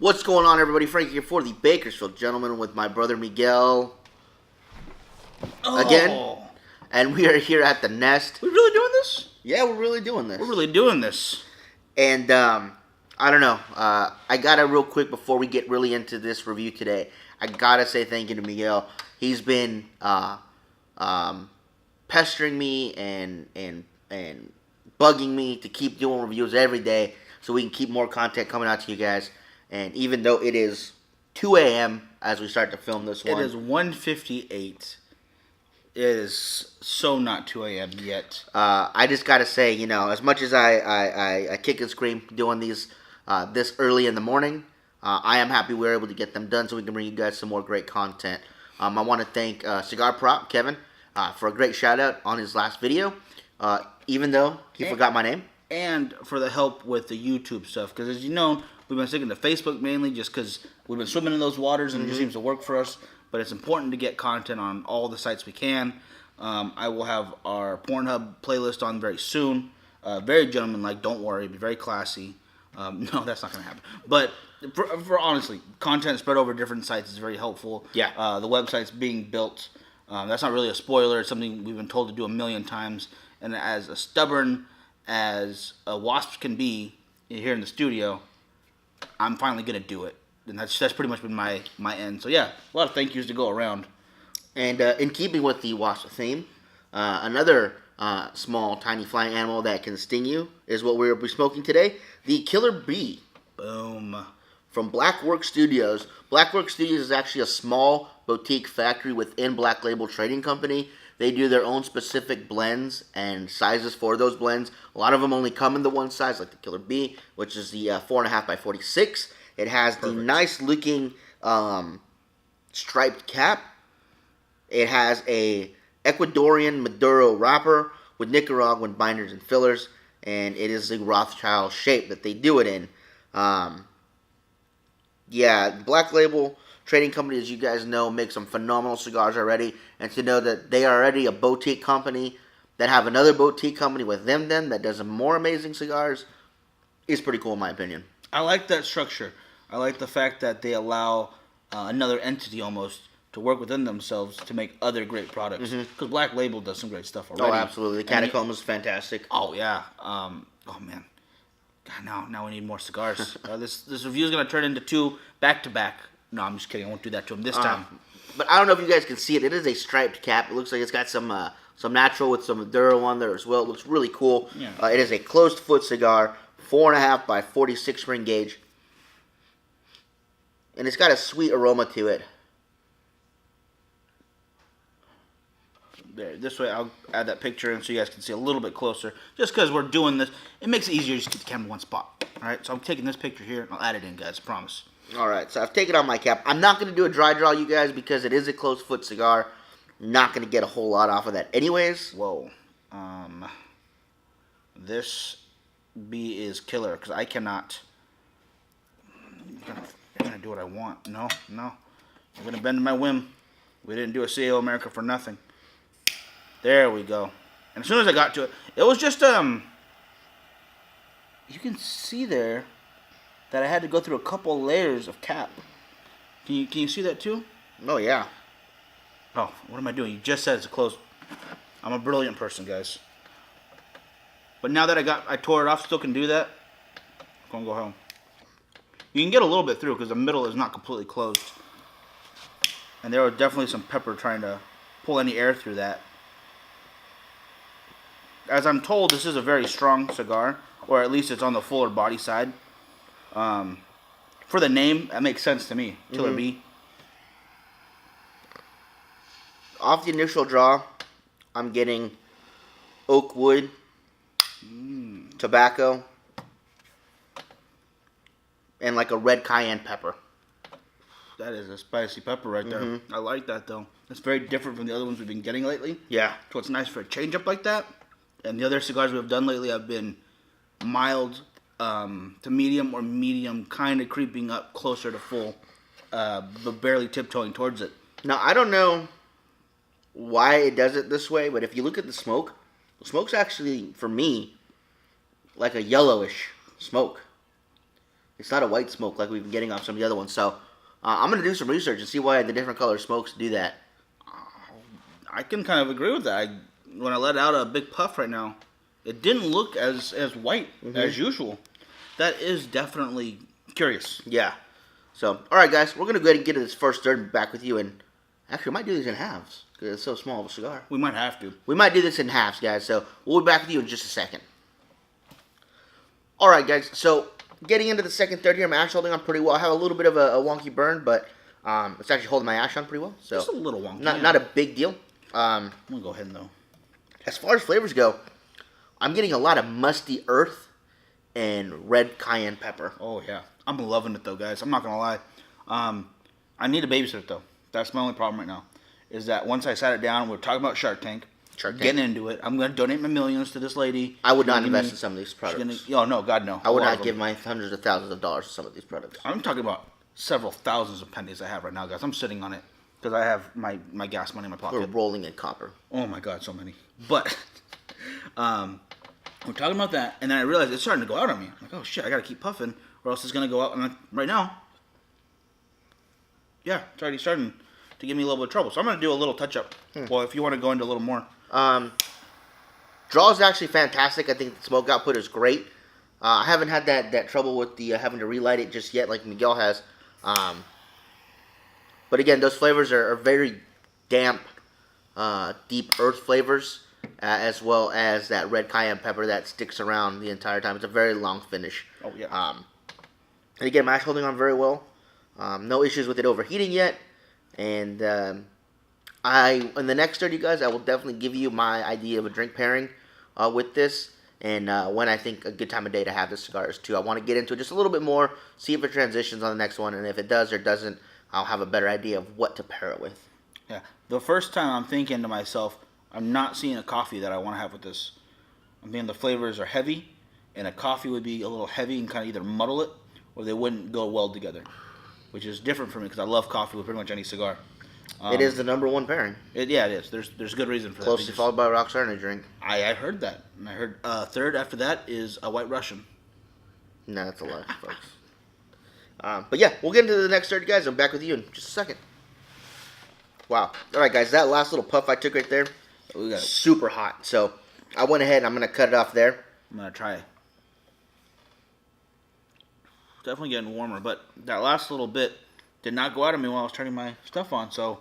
What's going on, everybody? Frank here for the Bakersfield Gentlemen with my brother Miguel again. And we are here at the Nest. We're really doing this? Yeah, we're really doing this. We're really doing this. And I don't know. I gotta real quick before we get really into this review today. I gotta say thank you to Miguel. He's been pestering me and bugging me to keep doing reviews every day so we can keep more content coming out to you guys. And even though it is 2 a.m. as we start to film this one. It is 1:58. It is so not 2 a.m. yet. I just got to say, you know, as much as I kick and scream doing these this early in the morning, I am happy we were able to get them done so we can bring you guys some more great content. I want to thank Cigar Prop, Kevin, for a great shout out on his last video, even though he forgot my name. And for the help with the YouTube stuff, because as you know, we've been sticking to Facebook mainly just because we've been swimming in those waters and it just seems to work for us. But it's important to get content on all the sites we can. I will have our Pornhub playlist on very soon. Very gentlemanlike, don't worry, be very classy. No, that's not going to happen. But for honestly, content spread over different sites is very helpful. Yeah. The website's being built. That's not really a spoiler. It's something we've been told to do a million times. And as stubborn as wasps can be here in the studio, I'm finally going to do it. And that's pretty much been my end. So yeah, a lot of thank yous to go around. And in keeping with the wasp theme, another small, tiny flying animal that can sting you is what we'll be smoking today. The Killer Bee. Boom. From Blackwork Studios. Blackwork Studios is actually a small boutique factory within Black Label Trading Company. They do their own specific blends and sizes for those blends. A lot of them only come in the one size, like the Killer Bee, which is the 4.5 by 46. It has the nice looking striped cap. It has a Ecuadorian Maduro wrapper with Nicaraguan binders and fillers, and it is the Rothschild shape that they do it in. Yeah, Black Label Trading Company, as you guys know, makes some phenomenal cigars already, and to know that they are already a boutique company that have another boutique company with them then that does more amazing cigars is pretty cool in my opinion. I like that structure. I like the fact that they allow another entity almost to work within themselves to make other great products. Because Black Label does some great stuff already. Oh, absolutely. The Catacomb is fantastic. Oh, yeah. Oh, man. God, now we need more cigars. This review is going to turn into 2 back-to-back. No, I'm just kidding. I won't do that to him this time. But I don't know if you guys can see it. It is a striped cap. It looks like it's got some natural with some Maduro on there as well. It looks really cool. Yeah. It is a closed foot cigar, 4.5 by 46 ring gauge. And it's got a sweet aroma to it. There, this way I'll add that picture in so you guys can see a little bit closer. Just because we're doing this, it makes it easier to just keep the camera in one spot. Alright, so I'm taking this picture here and I'll add it in, guys, promise. Alright, so I've taken out my cap. I'm not going to do a dry draw, you guys, because it is a closed foot cigar. Not going to get a whole lot off of that anyways. Whoa. This bee is killer because I cannot. I'm gonna do what I want. No. I'm gonna bend to my whim. We didn't do a CAO America for nothing. There we go. And as soon as I got to it, it was just you can see there that I had to go through a couple layers of cap. Can you see that too? Oh yeah. Oh, what am I doing? You just said it's a closed. I'm a brilliant person, guys. But now that I tore it off, still can do that. I'm gonna go home. You can get a little bit through because the middle is not completely closed. And there was definitely some pepper trying to pull any air through that. As I'm told, this is a very strong cigar, or at least it's on the fuller body side. For the name, that makes sense to me. Killer Bee. Off the initial draw, I'm getting oak wood, tobacco, and like a red cayenne pepper. That is a spicy pepper right there. I like that though. It's very different from the other ones we've been getting lately. Yeah. So it's nice for a change up like that. And the other cigars we've done lately have been mild to medium or medium, kind of creeping up closer to full, but barely tiptoeing towards it. Now, I don't know why it does it this way, but if you look at the smoke's actually, for me, like a yellowish smoke. It's not a white smoke like we've been getting off some of the other ones. So I'm gonna do some research and see why the different color smokes do that. I can kind of agree with that. When I let out a big puff right now, it didn't look as white as usual. That is definitely curious. Yeah. So, all right, guys, we're gonna go ahead and get to this first third and back with you, and actually, we might do these in halves because it's so small of a cigar. We might have to. We might do this in halves, guys. So we'll be back with you in just a second. All right, guys. So getting into the second third here, I'm ash holding on pretty well. I have a little bit of a wonky burn, but it's actually holding my ash on pretty well. So just a little wonky. Not a big deal. I'm gonna go ahead though. As far as flavors go, I'm getting a lot of musty earth and red cayenne pepper. Oh yeah, I'm loving it though, guys. I'm not gonna lie. I need a babysitter though. That's my only problem right now. Is that once I sat it down, we were talking about Shark Tank. Getting into it. I'm gonna donate my millions to this lady. I would not invest in some of these products. Oh no, God no. I would not give my hundreds of thousands of dollars to some of these products. I'm talking about several thousands of pennies I have right now, guys. I'm sitting on it because I have my gas money in my pocket. We're rolling in copper. Oh my God, so many. But we're talking about that, and then I realized it's starting to go out on me. I'm like, oh shit, I gotta keep puffing, or else it's gonna go out. And right now, yeah, it's already starting to give me a little bit of trouble. So I'm gonna do a little touch up. Well, if you want to go into a little more. Draw is actually fantastic. I think the smoke output is great. I haven't had that trouble with the having to relight it just yet, like Miguel has. But again, those flavors are very damp, deep earth flavors, as well as that red cayenne pepper that sticks around the entire time. It's a very long finish. Oh yeah. And again, mash holding on very well. No issues with it overheating yet. And in the next 30 guys, I will definitely give you my idea of a drink pairing with this, and when I think a good time of day to have this cigar is too. I want to get into it just a little bit more, see if it transitions on the next one, and if it does or doesn't, I'll have a better idea of what to pair it with. Yeah, the first time I'm thinking to myself, I'm not seeing a coffee that I want to have with this. I'm thinking the flavors are heavy, and a coffee would be a little heavy and kind of either muddle it, or they wouldn't go well together, which is different for me because I love coffee with pretty much any cigar. It is the number one pairing. It is. There's good reason for that. Closely followed by a Rockstar Energy drink. I heard that. And I heard third after that is a White Russian. No, that's a lie, folks. But yeah, we'll get into the next 30 guys. I'm back with you in just a second. Wow. All right, guys, that last little puff I took right there, super hot. So I went ahead and I'm going to cut it off there. I'm going to try. Definitely getting warmer, but that last little bit did not go out of me while I was turning my stuff on, so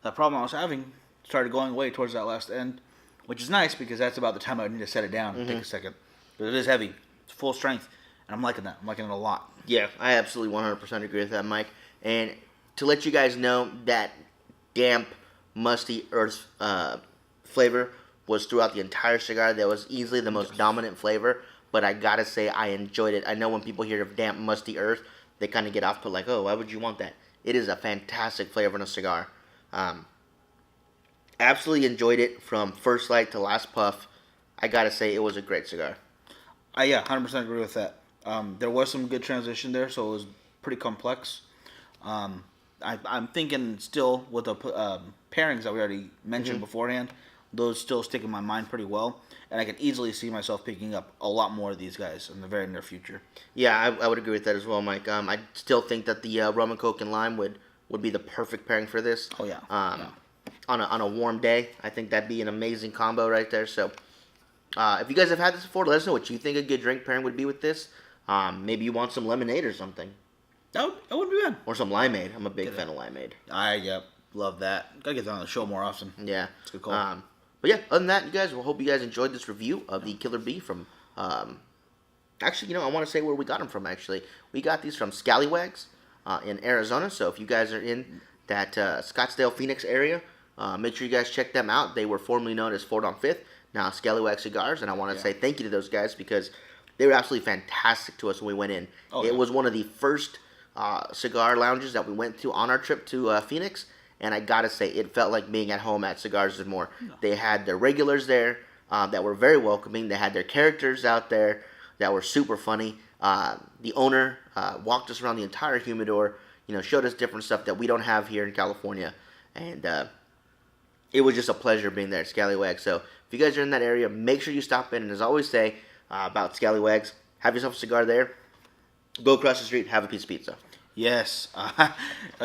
that problem I was having started going away towards that last end, which is nice because that's about the time I need to set it down and take a second. But it is heavy. It's full strength, and I'm liking that. I'm liking it a lot. Yeah, I absolutely 100% agree with that, Mike. And to let you guys know, that damp, musty earth flavor was throughout the entire cigar. That was easily the most dominant flavor, but I gotta say I enjoyed it. I know when people hear of damp, musty earth, they kind of get off put like, oh, why would you want that? It is a fantastic flavor in a cigar. Absolutely enjoyed it from first light to last puff. I gotta say, it was a great cigar. Yeah, 100% agree with that. There was some good transition there, so it was pretty complex. I'm thinking still with the pairings that we already mentioned beforehand, those still stick in my mind pretty well. And I can easily see myself picking up a lot more of these guys in the very near future. Yeah, I would agree with that as well, Mike. I still think that the rum and coke and lime would be the perfect pairing for this. Oh, yeah. On a warm day, I think that'd be an amazing combo right there. So, if you guys have had this before, let us know what you think a good drink pairing would be with this. Maybe you want some lemonade or something. That would be good. Or some limeade. I'm a big fan of limeade. Love that. Gotta get that on the show more often. Yeah. It's a good call. But yeah, other than that, you guys, we hope you guys enjoyed this review of the Killer Bee from, actually, I want to say where we got them from, actually. We got these from Scallywags in Arizona, so if you guys are in that Scottsdale, Phoenix area, make sure you guys check them out. They were formerly known as Ford on 5th, now Scallywag Cigars, and I want to say thank you to those guys because they were absolutely fantastic to us when we went in. It was one of the first cigar lounges that we went to on our trip to Phoenix. And I gotta say, it felt like being at home at Cigars and More. No. They had their regulars there that were very welcoming. They had their characters out there that were super funny. The owner walked us around the entire humidor, showed us different stuff that we don't have here in California. And it was just a pleasure being there at Scallywag. So if you guys are in that area, make sure you stop in. And as I always say about Scallywags, have yourself a cigar there Go across the street, have a piece of pizza. Yes. I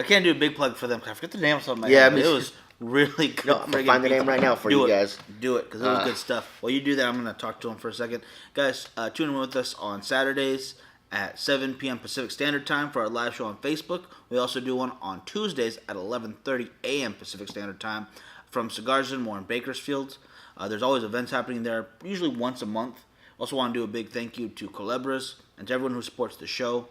can't do a big plug for them because I forget the name of something. Yeah, it was really good. No, I'm going to find the name right now for you guys. Do it, because it was good stuff. While you do that, I'm going to talk to them for a second. Guys, tune in with us on Saturdays at 7 p.m. Pacific Standard Time for our live show on Facebook. We also do one on Tuesdays at 11:30 a.m. Pacific Standard Time from Cigars and More in Bakersfield. There's always events happening there, usually once a month. Also want to do a big thank you to Culebras and to everyone who supports the show,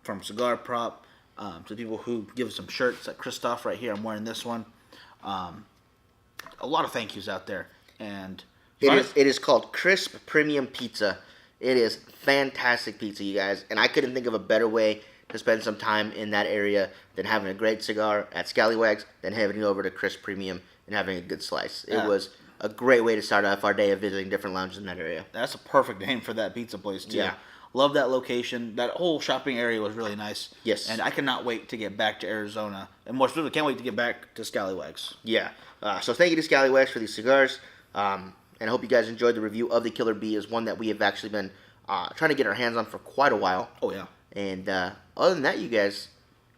from Cigar Prop to people who give us some shirts, like Christoph right here. I'm wearing this one. A lot of thank yous out there. And it is called Crisp Premium Pizza. It is fantastic pizza, you guys. And I couldn't think of a better way to spend some time in that area than having a great cigar at Scallywags, than heading over to Crisp Premium and having a good slice. It was a great way to start off our day of visiting different lounges in that area. That's a perfect name for that pizza place, too. Yeah. Love that location. That whole shopping area was really nice. Yes. And I cannot wait to get back to Arizona. And more specifically, can't wait to get back to Scallywags. Yeah. So thank you to Scallywags for these cigars. And I hope you guys enjoyed the review of the Killer Bee. It's one that we have actually been trying to get our hands on for quite a while. Oh, yeah. And other than that, you guys,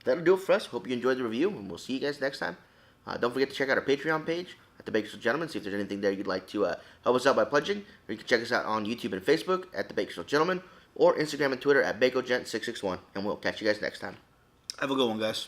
that'll do it for us. Hope you enjoyed the review, and we'll see you guys next time. Don't forget to check out our Patreon page at the Bakersfield Gentlemen. See if there's anything there you'd like to help us out by pledging. Or you can check us out on YouTube and Facebook at the Bakersfield Gentlemen, or Instagram and Twitter at BacoGent661. And we'll catch you guys next time. Have a good one, guys.